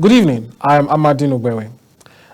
Good evening, I am Amadin Ogbewe.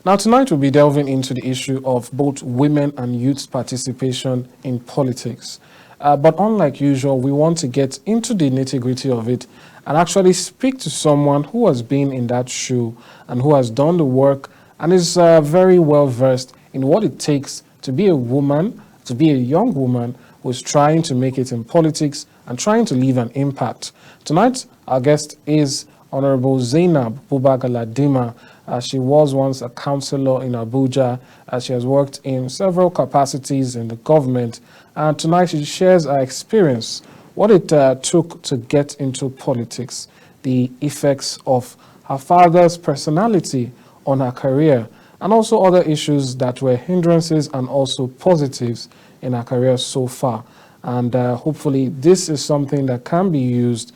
Now tonight we'll be delving into the issue of both women and youth participation in politics. But unlike usual, we want to get into the nitty-gritty of it and actually speak to someone who has been in that shoe and who has done the work and is very well versed in what it takes to be a woman, to be a young woman who is trying to make it in politics and trying to leave an impact. Tonight, our guest is Honorable Zainab Buba Galadima. She was once a councilor in Abuja. She has worked in several capacities in the government. And tonight she shares her experience, what it took to get into politics, the effects of her father's personality on her career, and also other issues that were hindrances and also positives in her career so far. And hopefully this is something that can be used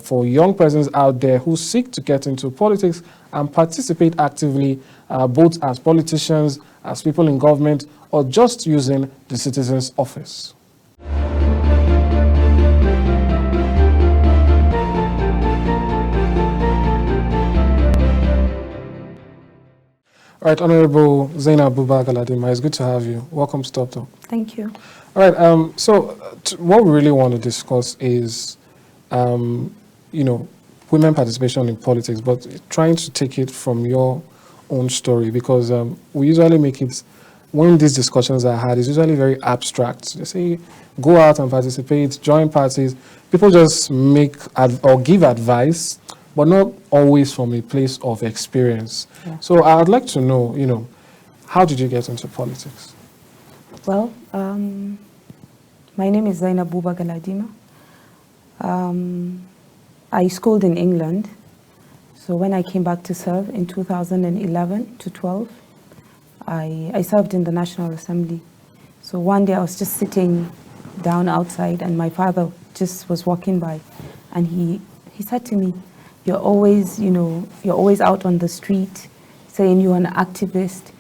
for young persons out there who seek to get into politics and participate actively, both as politicians, as people in government, or just using the citizen's office. All right, Honorable Zainab Buba Galadima, it's good to have you. Welcome to Top Talk. Thank you. All right, so what we really want to discuss is women participation in politics, but trying to take it from your own story, because we usually make it, when these discussions are had, it's usually very abstract. They say, go out and participate, join parties. People just make or give advice, but not always from a place of experience. Yeah. So I'd like to know, how did you get into politics? Well, my name is Zainab Buba Galadima. I schooled in England, so when I came back to serve in 2011 to 12, I served in the National Assembly. So one day I was just sitting down outside and my father just was walking by, and he said to me, you're always out on the street saying you're an activist.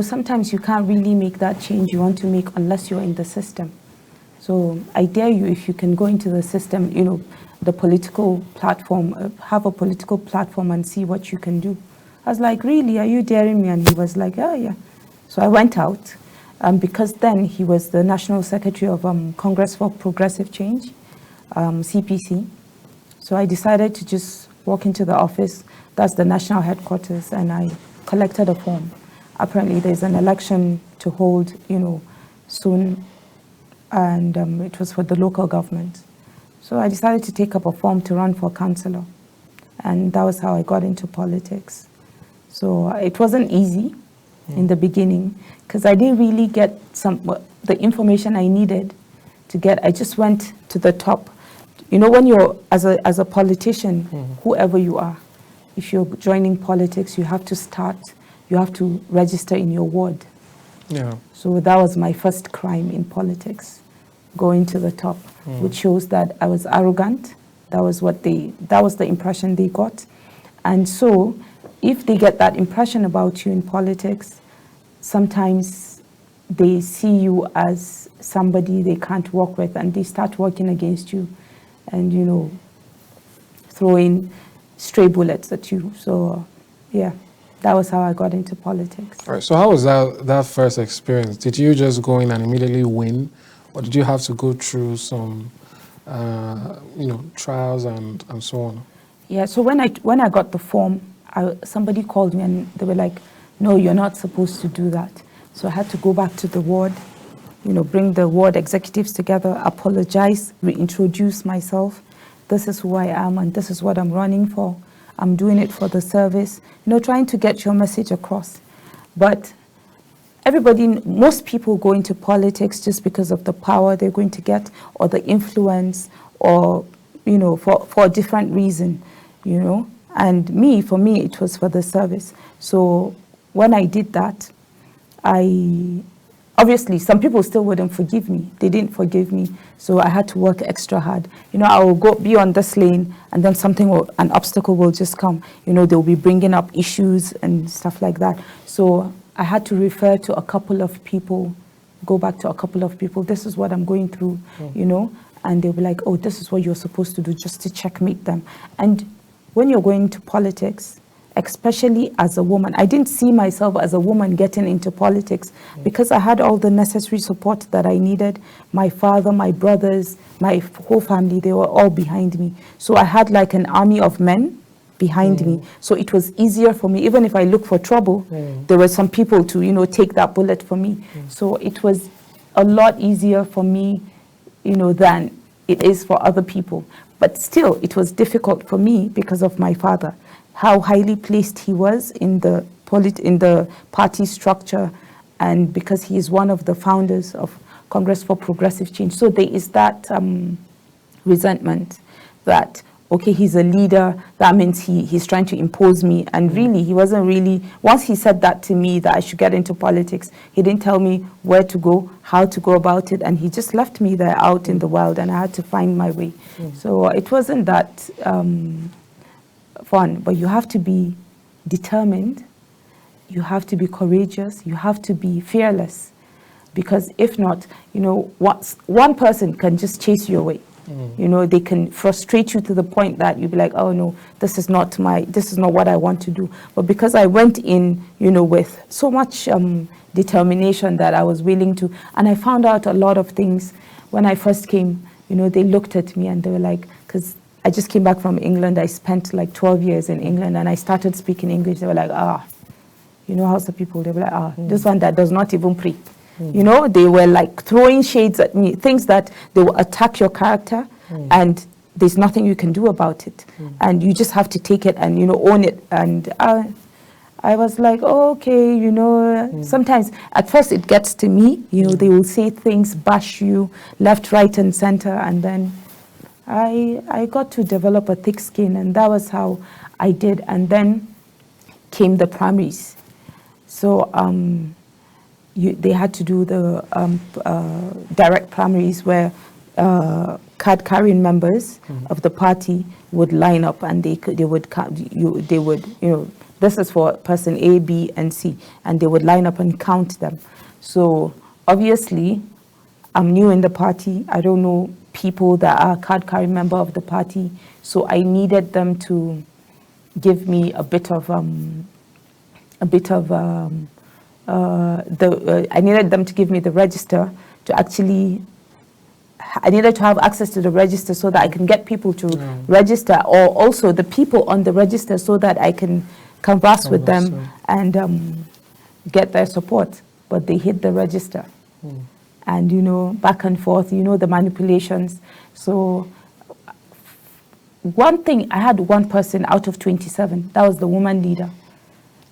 Sometimes you can't really make that change you want to make unless you're in the system. So I dare you, if you can go into the system, the political platform, have a political platform and see what you can do. I was like, really, are you daring me? And he was like, yeah. So I went out, because then he was the National Secretary of Congress for Progressive Change, CPC. So I decided to just walk into the office, that's the national headquarters, and I collected a form. Apparently there's an election to hold, soon, and it was for the local government. So I decided to take up a form to run for councilor, and that was how I got into politics. So it wasn't easy in the beginning, because I didn't really get the information I needed to get. I just went to the top. When you're, as a politician, whoever you are, if you're joining politics, you have to register in your ward. Yeah. So that was my first crime in politics, going to the top, which shows that I was arrogant. That was the impression they got. And so if they get that impression about you in politics, sometimes they see you as somebody they can't work with, and they start working against you and, throwing stray bullets at you. So, yeah. That was how I got into politics. All right. So how was that first experience? Did you just go in and immediately win, or did you have to go through some, trials and so on? Yeah. So when I got the form, somebody called me and they were like, "No, you're not supposed to do that." So I had to go back to the ward, bring the ward executives together, apologize, reintroduce myself. This is who I am, and this is what I'm running for. I'm doing it for the service, trying to get your message across. But most people go into politics just because of the power they're going to get, or the influence, or, for a different reason, And for me, it was for the service. So when I did that, obviously, some people still wouldn't forgive me. They didn't forgive me, so I had to work extra hard. I will be on this lane, and then an obstacle will just come. They'll be bringing up issues and stuff like that. So I had to refer to a couple of people, go back to a couple of people. This is what I'm going through, and they'll be like, oh, this is what you're supposed to do, just to checkmate them. And when you're going to politics, especially as a woman. I didn't see myself as a woman getting into politics because I had all the necessary support that I needed. My father, my brothers, my whole family, they were all behind me. So I had like an army of men behind me. So it was easier for me. Even if I looked for trouble, there were some people to, you know, take that bullet for me. So it was a lot easier for me, you know, than it is for other people. But still, it was difficult for me because of my father, how highly placed he was in the party structure, and because he is one of the founders of Congress for Progressive Change. So there is that resentment that, okay, he's a leader, that means he's trying to impose me. And really, he wasn't really, once he said that to me, that I should get into politics, he didn't tell me where to go, how to go about it, and he just left me there out in the wild, and I had to find my way. So it wasn't that fun, but you have to be determined, you have to be courageous, you have to be fearless, because if not, you know, one person can just chase you away. You know, they can frustrate you to the point that you'll be like, oh no, this is not what I want to do. But because I went in, you know, with so much determination that I was willing to, and I found out a lot of things when I first came. You know, they looked at me and they were like, because I just came back from England, I spent like 12 years in England, and I started speaking English. They were like, you know, how's the people? They were like, this one that does not even pray. You know, they were like throwing shades at me, things that they will attack your character, and there's nothing you can do about it. And you just have to take it and, you know, own it. And I was like, oh, okay, you know, sometimes at first it gets to me, you know, they will say things, bash you left, right, and center. And then I got to develop a thick skin, and that was how I did. And then came the primaries. So, they had to do the direct primaries where card-carrying members of the party would line up, and they would you know, this is for person A, B, and C, and they would line up and count them. So obviously, I'm new in the party. I don't know people that are card-carrying member of the party, so I needed them to give me I needed them to give me the register to actually, I needed to have access to the register so that I can get people to register, or also the people on the register so that I can converse with them and get their support. But they hit the register. And, you know, back and forth, you know, the manipulations. So one thing, I had one person out of 27, that was the woman leader.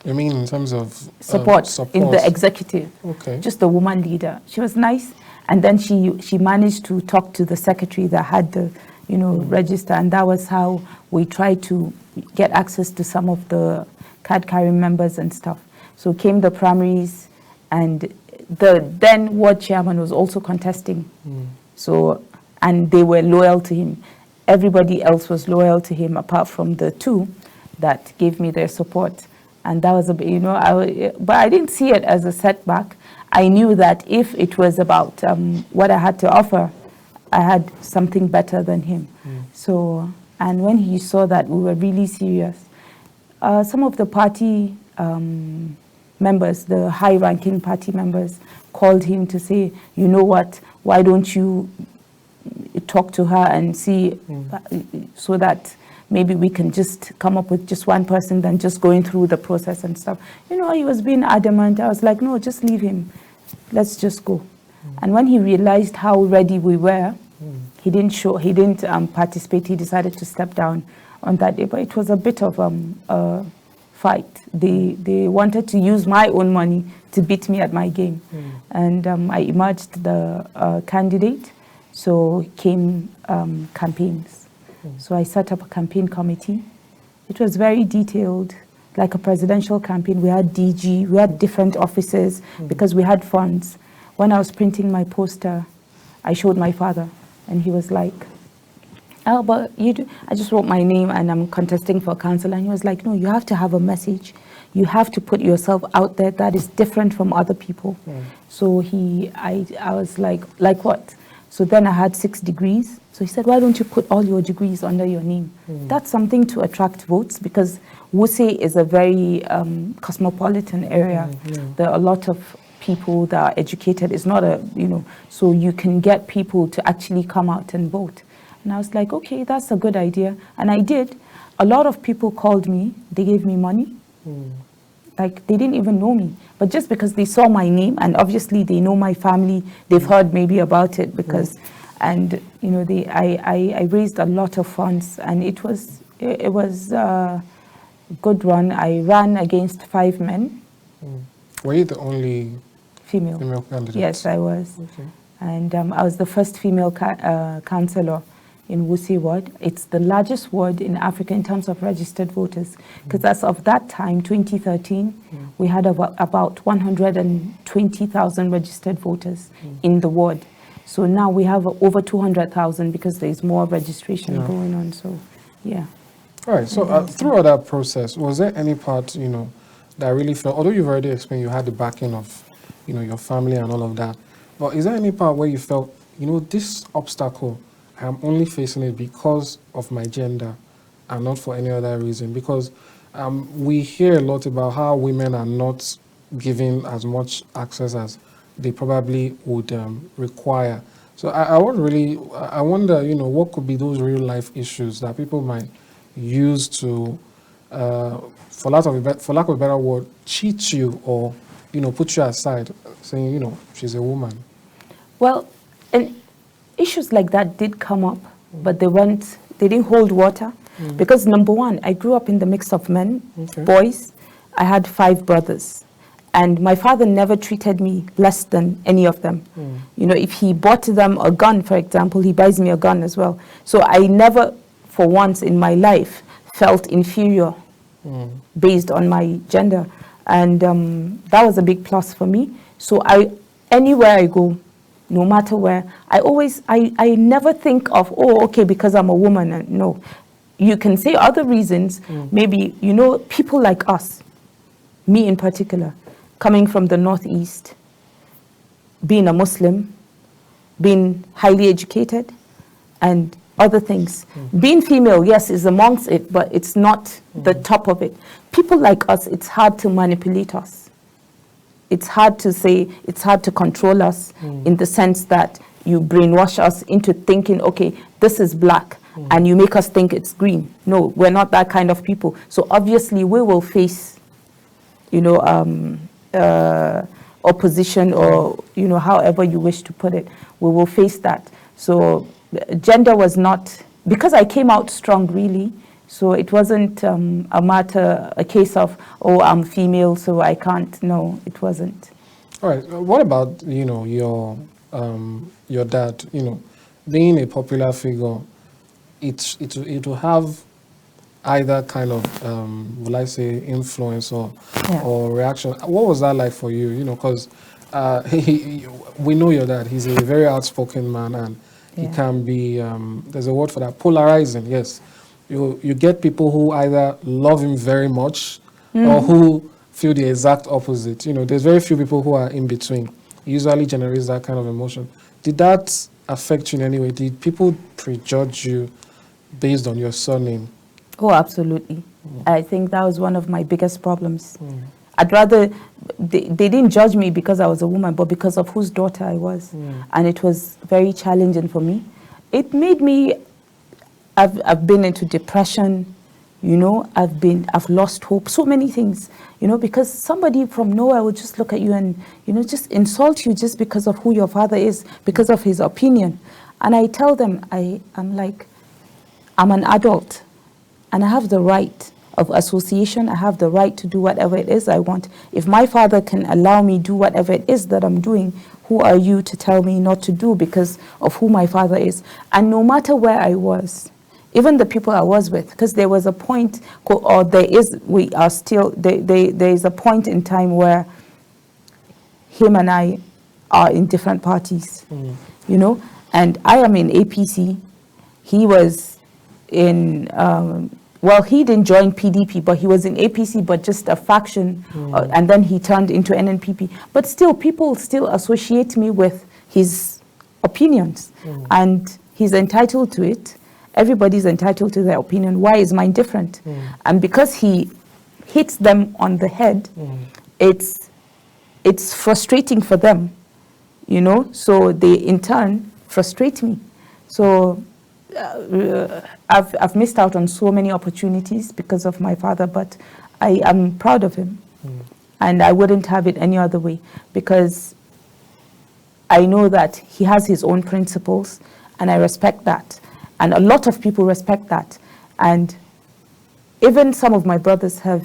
You mean in terms of support in the executive? Okay. Just the woman leader. She was nice, and then she managed to talk to the secretary that had the, you know, register, and that was how we tried to get access to some of the card-carrying members and stuff. So came the primaries, and the then ward chairman was also contesting. So, and they were loyal to him. Everybody else was loyal to him apart from the two that gave me their support. And that was a bit, you know, but I didn't see it as a setback. I knew that if it was about what I had to offer, I had something better than him. So, and when he saw that we were really serious, some of the party members, the high-ranking party members, called him to say, you know what, why don't you talk to her and see so that maybe we can just come up with just one person than just going through the process and stuff. You know, he was being adamant. I was like, no, just leave him. Let's just go. And when he realized how ready we were, he didn't participate. He decided to step down on that day. But it was a bit of a fight. They wanted to use my own money to beat me at my game. And I emerged the candidate. So came campaigns. So I set up a campaign committee. It was very detailed, like a presidential campaign. We had DG, we had different offices because we had funds. When I was printing my poster, I showed my father, and he was like, oh, but I just wrote my name and I'm contesting for council. And he was like, no, you have to have a message. You have to put yourself out there that is different from other people. So I was like what? So then I had 6 degrees. So he said, why don't you put all your degrees under your name? That's something to attract votes, because Wuse is a very cosmopolitan area. There are a lot of people that are educated. It's not a, so you can get people to actually come out and vote. And I was like, okay, that's a good idea. And I did. A lot of people called me. They gave me money. Like, they didn't even know me. But just because they saw my name, and obviously they know my family, they've heard maybe about it, because, and, I raised a lot of funds, and it was a good run. I ran against 5 men. Were you the only female candidate? Yes, I was. Okay. And I was the first female councilor in Wuse ward. It's the largest ward in Africa in terms of registered voters, because as of that time, 2013, we had about 120,000 registered voters in the ward. So now we have over 200,000, because there's more registration going on. So, yeah. All right. So throughout that process, was there any part, that really felt, although you've already explained you had the backing of, your family and all of that, but is there any part where you felt, this obstacle, I'm only facing it because of my gender and not for any other reason? Because we hear a lot about how women are not given as much access as they probably would require. So I wonder, what could be those real life issues that people might use to, for lack of a better word, cheat you or, put you aside, saying, she's a woman. Well, and issues like that did come up, but they didn't hold water, because number one, I grew up in the mix of men, boys. I had 5 brothers, and my father never treated me less than any of them. If he bought them a gun, for example, he buys me a gun as well. So I never, for once in my life, felt inferior based on my gender, and that was a big plus for me. So anywhere I go, no matter where, I never think of, because I'm a woman. No, you can say other reasons. Maybe, people like us, me in particular, coming from the Northeast, being a Muslim, being highly educated, and other things. Being female, yes, is amongst it, but it's not the top of it. People like us, it's hard to manipulate us. It's hard to control us in the sense that you brainwash us into thinking, okay, this is black, and you make us think it's green. No, we're not that kind of people. So obviously we will face, opposition, or, however you wish to put it, we will face that. So gender was not, because I came out strong, really. So it wasn't a case of, I'm female, so I can't. No, it wasn't. All right. What about, your dad, being a popular figure, it will have either kind of, will I say, influence or reaction. What was that like for you? Because we know your dad. He's a very outspoken man, and he can be, there's a word for that, polarizing, yes. You get people who either love him very much or who feel the exact opposite. There's very few people who are in between. It usually generates that kind of emotion. Did that affect you in any way? Did people prejudge you based on your surname? Oh, absolutely. I think that was one of my biggest problems. I'd rather, they didn't judge me because I was a woman, but because of whose daughter I was. And it was very challenging for me. It made me, I've been into depression, I've lost hope, so many things, because somebody from nowhere will just look at you and, just insult you just because of who your father is, because of his opinion. And I tell them, I'm an adult, and I have the right of association. I have the right to do whatever it is I want. If my father can allow me do whatever it is that I'm doing, who are you to tell me not to do because of who my father is? And no matter where I was, even the people I was with, because there was a point, or there is a point in time where him and I are in different parties, and I am in APC. He was in, he didn't join PDP, but he was in APC, but just a faction, and then he turned into NNPP. But still, people still associate me with his opinions, and he's entitled to it. Everybody's entitled to their opinion. Why is mine different? And because he hits them on the head, it's frustrating for them, you know, so they in turn frustrate me. So I've missed out on so many opportunities because of my father, but I am proud of him. And I wouldn't have it any other way, because I know that he has his own principles, and I respect that. And a lot of people respect that. And even some of my brothers have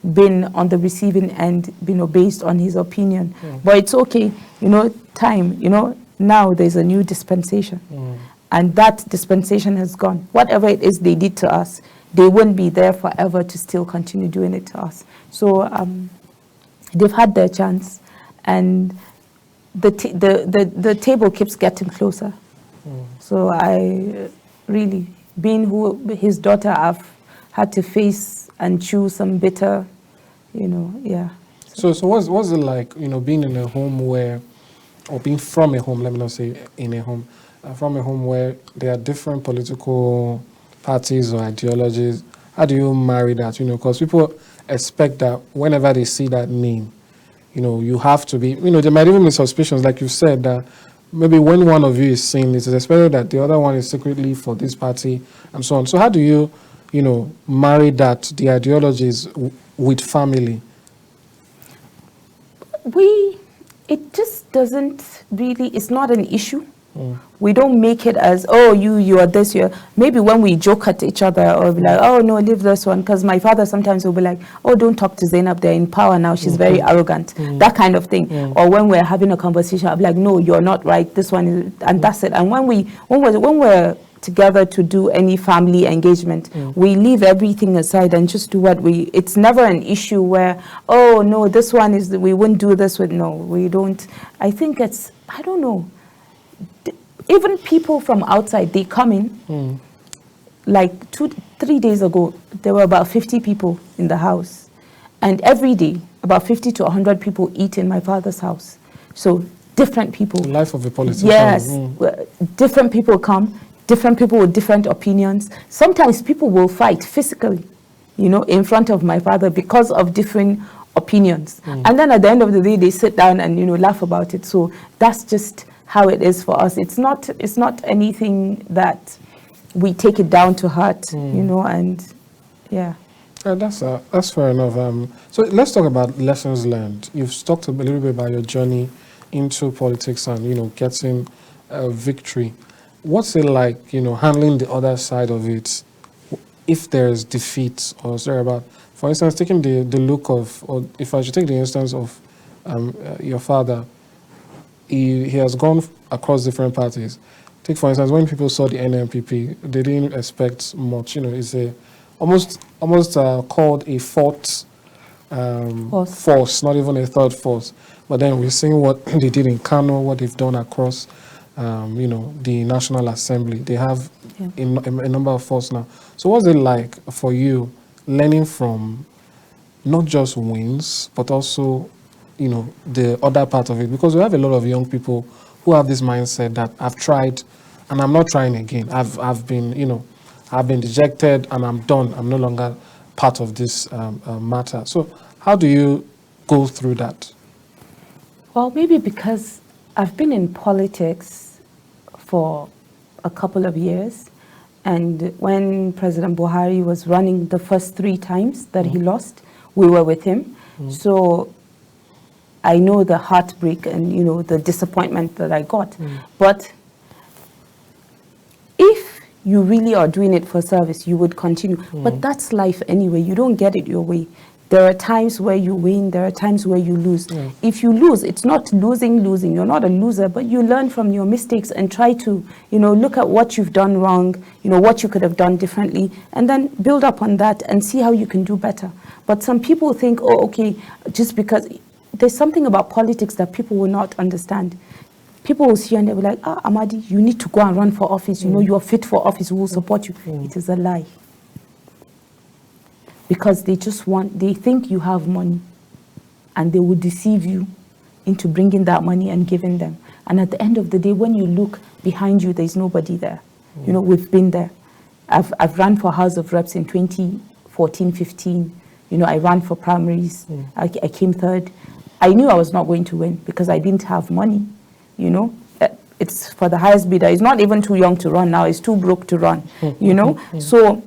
been on the receiving end, you know, based on his opinion. But it's okay, you know, time, you know, now there's a new dispensation. And that dispensation has gone. Whatever it is they did to us, they wouldn't be there forever to still continue doing it to us. So they've had their chance, and the table keeps getting closer. So I really, being his daughter, I've had to face and chew some bitter, you know, yeah. So what's it like, you know, being in a home where, or being from a home, let me not say in a home, from a home where there are different political parties or ideologies? How do you marry that? You know, because people expect that whenever they see that name, you know, you have to be, you know, there might even be suspicions, like you said, that maybe when one of you is seen, it is expected that the other one is secretly for this party and so on. So how do you, you know, marry that, the ideologies with family? It just doesn't really, it's not an issue. We don't make it as, oh, you are this, you are. Maybe when we joke at each other, or be like, oh, no, leave this one. Because my father sometimes will be like, oh, don't talk to Zainab, they're in power now, she's very arrogant. That kind of thing. Or when we're having a conversation, I'll be like, no, you're not right, this one is, and that's it. And when we're together to do any family engagement, we leave everything aside and just do what it's never an issue where, oh, no, this one is, we wouldn't do this with, no, we don't. I think it's, I don't know. Even people from outside, they come in. Like 2-3 days ago, there were about 50 people in the house. And every day, about 50 to 100 people eat in my father's house. So different people. The life of a politician. Yes. Different people come, different people with different opinions. Sometimes people will fight physically, you know, in front of my father because of different opinions. And then at the end of the day, they sit down and, you know, laugh about it. So that's just how it is for us. It's not anything that we take it down to heart, you know, and yeah. That's fair enough. So let's talk about lessons learned. You've talked a little bit about your journey into politics and, you know, getting victory. What's it like, you know, handling the other side of it if there's defeat or sorry about, for instance, taking the look of, or if I should take the instance of your father. He has gone across different parties. Take, for instance, when people saw the NNPP, they didn't expect much. You know, it's almost called a fourth force, not even a third force. But then we're seeing what they did in Kano, what they've done across, you know, the National Assembly. They have a number of forces now. So what's it like for you learning from not just wins, but also, you know, the other part of it? Because we have a lot of young people who have this mindset that I've tried and I'm not trying again. I've been, you know, I've been dejected and I'm done. I'm no longer part of this matter. So how do you go through that? Well, maybe because I've been in politics for a couple of years. And when President Buhari was running the first 3 times that he lost, we were with him. So I know the heartbreak and, you know, the disappointment that I got. But if you really are doing it for service, you would continue. But that's life anyway. You don't get it your way. There are times where you win, there are times where you lose. If you lose, it's not losing. You're not a loser, but you learn from your mistakes and try to, you know, look at what you've done wrong, you know, what you could have done differently, and then build up on that and see how you can do better. But some people think, oh, okay, just because there's something about politics that people will not understand. People will see and they'll be like, Amadi, you need to go and run for office. You know, you are fit for office. We will support you. It is a lie. Because they think you have money and they will deceive you into bringing that money and giving them. And at the end of the day, when you look behind you, there's nobody there. You know, we've been there. I've run for House of Reps in 2014, 15. You know, I ran for primaries. I came third. I knew I was not going to win because I didn't have money. You know, it's for the highest bidder. He's not even too young to run now. He's too broke to run. You know, so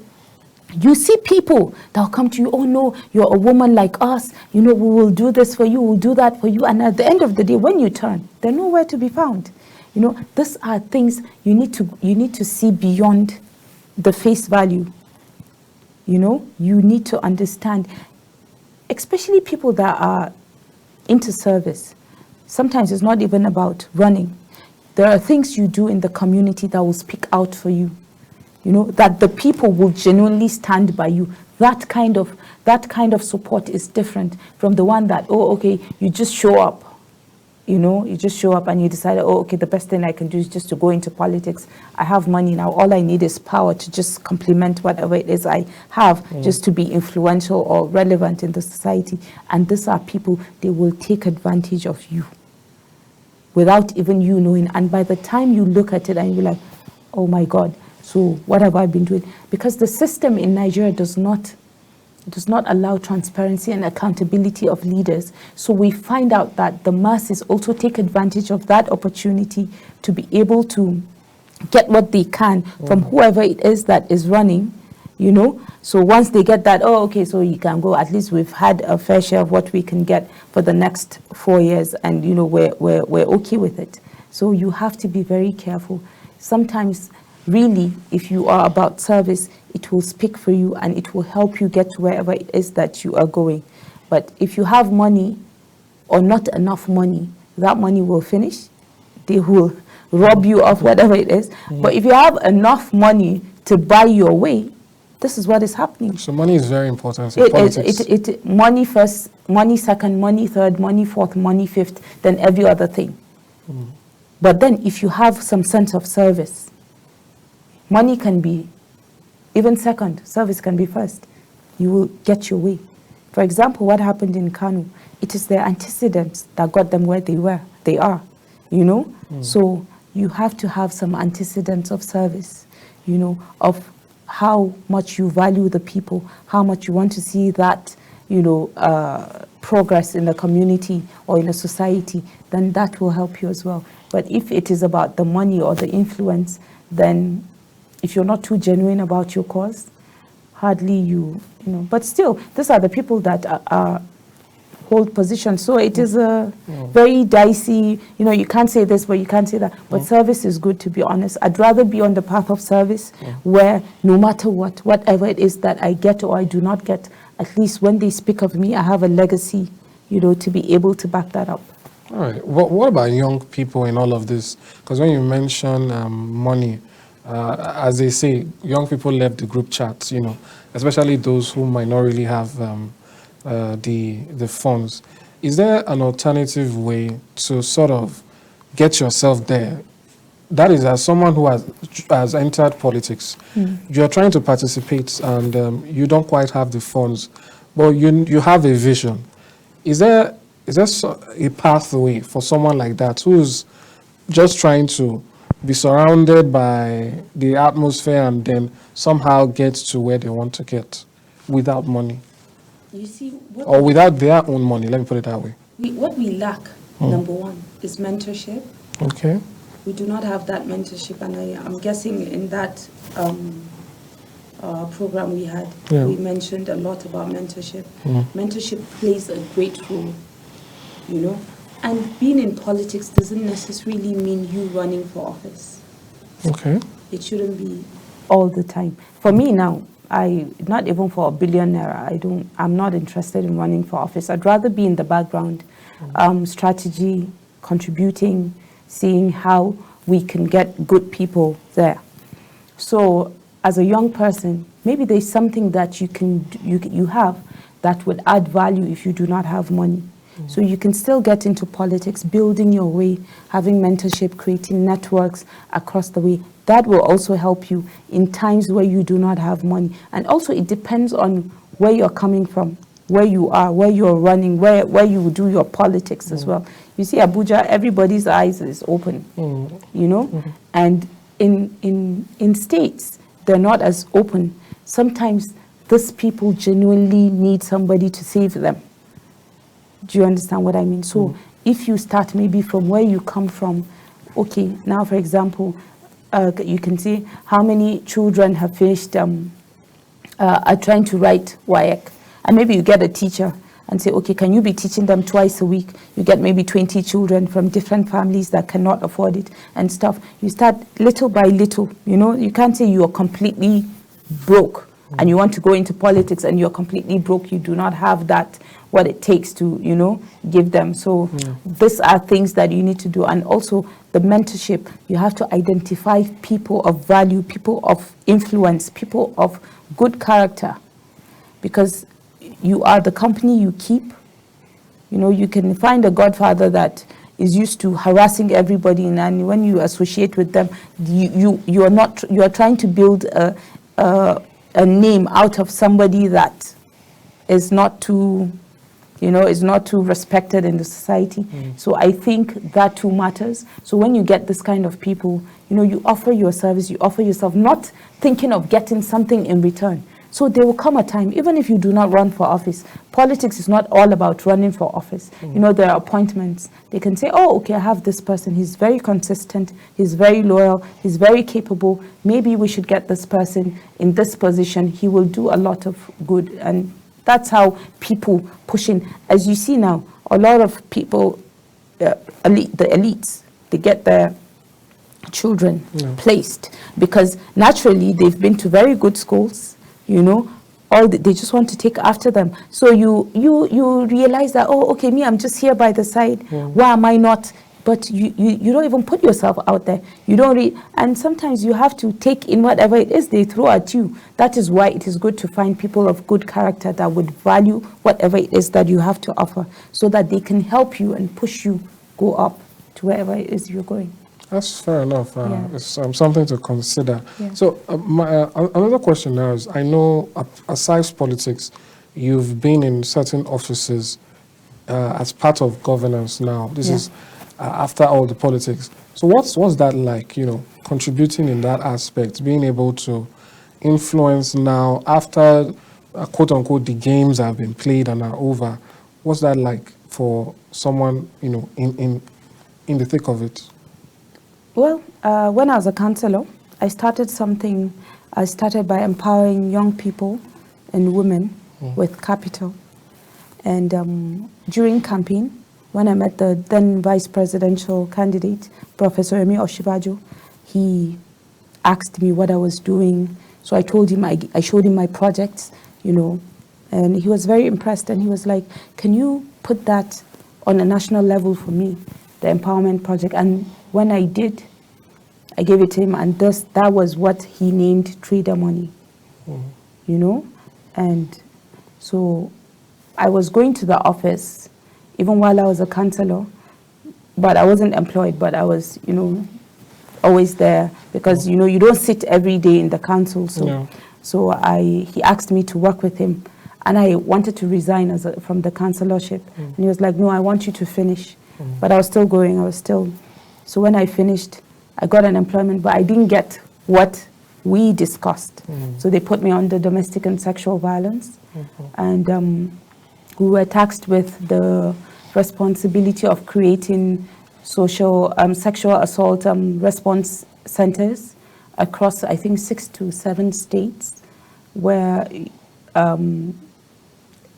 you see people that will come to you, oh no, you're a woman like us, you know, we will do this for you, we'll do that for you. And at the end of the day, when you turn, they're nowhere to be found. You know, these are things you need to see beyond the face value. You know, you need to understand, especially people that are into service. Sometimes it's not even about running. There are things you do in the community that will speak out for you. You know, that the people will genuinely stand by you. That kind of support is different from the one that, oh, okay, you just show up. You know, you just show up and you decide, oh, okay, the best thing I can do is just to go into politics. I have money now. All I need is power to just complement whatever it is I have, just to be influential or relevant in the society. And these are people, they will take advantage of you without even you knowing. And by the time you look at it and you're like, oh my God, so what have I been doing? Because the system in Nigeria does not allow transparency and accountability of leaders. So we find out that the masses also take advantage of that opportunity to be able to get what they can from whoever it is that is running, you know. So once they get that, oh, okay, so you can go, at least we've had a fair share of what we can get for the next 4 years, and, you know, we're okay with it. So you have to be very careful. Sometimes, really, if you are about service, it will speak for you and it will help you get to wherever it is that you are going. But if you have money or not enough money, that money will finish. They will rob you of whatever it is. But if you have enough money to buy your way, this is what is happening. So money is very important in politics. Money first, money second, money third, money fourth, money fifth, then every other thing. But then if you have some sense of service, money can be even second, service can be first. You will get your way. For example, what happened in Kanu, it is their antecedents that got them where they are, you know? So you have to have some antecedents of service, you know, of how much you value the people, how much you want to see that, you know, progress in the community or in a society, then that will help you as well. But if it is about the money or the influence, then if you're not too genuine about your cause, hardly you know. But still, these are the people that hold positions. So it is a very dicey, you know, you can't say this, but you can't say that. But service is good, to be honest. I'd rather be on the path of service where no matter whatever it is that I get or I do not get, at least when they speak of me, I have a legacy, you know, to be able to back that up. All right. What about young people in all of this? Because when you mention money, as they say, young people left the group chats, you know, especially those who might not really have the funds. Is there an alternative way to sort of get yourself there? That is, as someone who has entered politics, you're trying to participate and you don't quite have the funds, but you have a vision. Is there a pathway for someone like that who's just trying to be surrounded by the atmosphere and then somehow get to where they want to get without money? You see, or without their own money, let me put it that way. What we lack, number one, is mentorship. Okay. We do not have that mentorship, and I'm guessing in that program we had, we mentioned a lot about mentorship. Mentorship plays a great role, you know. And being in politics doesn't necessarily mean you running for office. Okay. It shouldn't be all the time. For me now, not even for a billionaire, I'm not interested in running for office. I'd rather be in the background, strategy, contributing, seeing how we can get good people there. So as a young person, maybe there's something that you have that would add value if you do not have money. So you can still get into politics, building your way, having mentorship, creating networks across the way. That will also help you in times where you do not have money. And also it depends on where you're coming from. where you are, where you're running, where you do your politics as well. You see, Abuja, everybody's eyes is open, you know, and in states, they're not as open. Sometimes these people genuinely need somebody to save them. Do you understand what I mean? So if you start maybe from where you come from, okay, now for example, you can see how many children have finished, are trying to write WAEC, and maybe you get a teacher and say, okay, can you be teaching them twice a week? You get maybe 20 children from different families that cannot afford it and stuff. You start little by little, you know, you can't say you are completely broke and you want to go into politics and you're completely broke. You do not have that, what it takes to, you know, give them. So these are things that you need to do. And also the mentorship, you have to identify people of value, people of influence, people of good character, because you are the company you keep. You know, you can find a godfather that is used to harassing everybody, and when you associate with them, you are trying to build a name out of somebody that is not too, you know, is not too respected in the society. So I think that too matters. So when you get this kind of people, you know, you offer your service, you offer yourself, not thinking of getting something in return. So there will come a time, even if you do not run for office, politics is not all about running for office. You know, there are appointments. They can say, oh, okay, I have this person. He's very consistent. He's very loyal. He's very capable. Maybe we should get this person in this position. He will do a lot of good. And that's how people push in. As you see now, a lot of people, the elites, they get their children placed because naturally they've been to very good schools. You know, they just want to take after them. So you realize that, oh, okay, me, I'm just here by the side. Why am I not? But you don't even put yourself out there. You don't read. And sometimes you have to take in whatever it is they throw at you. That is why it is good to find people of good character that would value whatever it is that you have to offer, so that they can help you and push you go up to wherever it is you're going. That's fair enough. It's something to consider. So another question now is, I know aside politics, you've been in certain offices as part of governance now. This is after all the politics. So what's that like, you know, contributing in that aspect, being able to influence now after, quote unquote, the games have been played and are over? What's that like for someone, you know, in the thick of it? Well, when I was a councilor, I started by empowering young people and women with capital. And during campaign, when I met the then vice presidential candidate, Professor Emi Oshibajo, he asked me what I was doing. So I told him, I showed him my projects, you know, and he was very impressed. And he was like, can you put that on a national level for me, the empowerment project? And when I did, I gave it to him, and that was what he named Trader Money, you know? And so I was going to the office, even while I was a councillor, but I wasn't employed, but I was, you know, always there, because, you know, you don't sit every day in the council. So he asked me to work with him, and I wanted to resign from the councillorship. And he was like, no, I want you to finish. But I was still going, so when I finished, I got an employment, but I didn't get what we discussed. So they put me under domestic and sexual violence. And we were tasked with the responsibility of creating sexual assault response centers across, I think, 6 to 7 states, where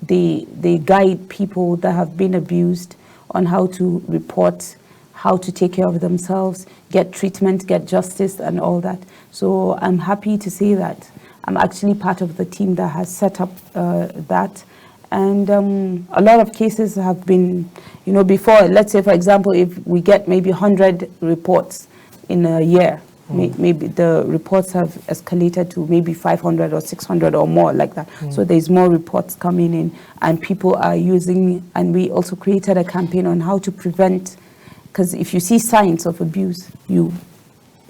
they guide people that have been abused on how to report, how to take care of themselves, get treatment, get justice, and all that. So I'm happy to say that I'm actually part of the team that has set up that. And a lot of cases have been, you know, before, let's say, for example, if we get maybe 100 reports in a year, maybe the reports have escalated to maybe 500 or 600 or more, like that. So there's more reports coming in, and people are using, and we also created a campaign on how to prevent. Because if you see signs of abuse, you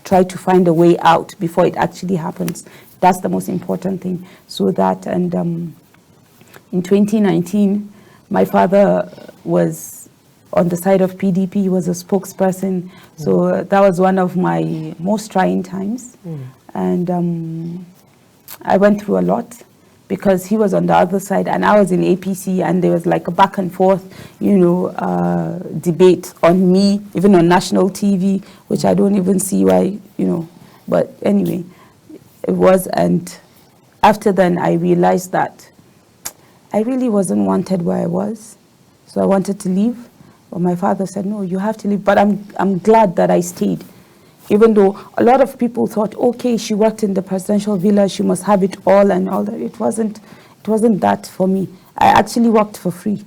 try to find a way out before it actually happens. That's the most important thing. So that, and In 2019, my father was on the side of PDP. He was a spokesperson. So that was one of my most trying times. And I went through a lot because he was on the other side and I was in APC, and there was like a back and forth, debate on me, even on national TV, which I don't even see why, But anyway, it was. And after then, I realized that I really wasn't wanted where I was. So I wanted to leave. But my father said, no, you have to leave. But I'm glad that I stayed. Even though a lot of people thought, okay, she worked in the presidential villa, she must have it all and all that. It wasn't that for me. I actually worked for free,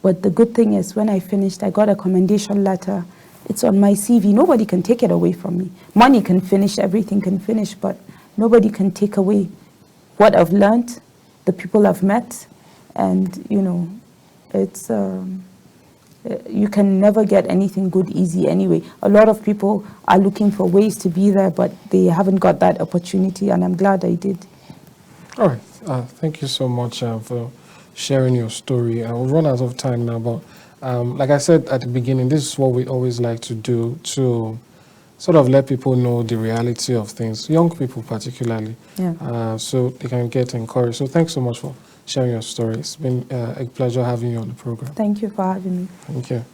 But the good thing is when I finished, I got a commendation letter. It's on my CV. Nobody can take it away from me. Money can finish, everything can finish, but nobody can take away what I've learned, the people I've met, and, it's... you can never get anything good easy anyway. A lot of people are looking for ways to be there, but they haven't got that opportunity, and I'm glad I did. All right. Thank you so much for sharing your story. We've run out of time now, but like I said at the beginning, this is what we always like to do, to sort of let people know the reality of things, young people particularly, so they can get encouraged. So thanks so much for sharing your story. It's been a pleasure having you on the program. Thank you for having me. Thank you.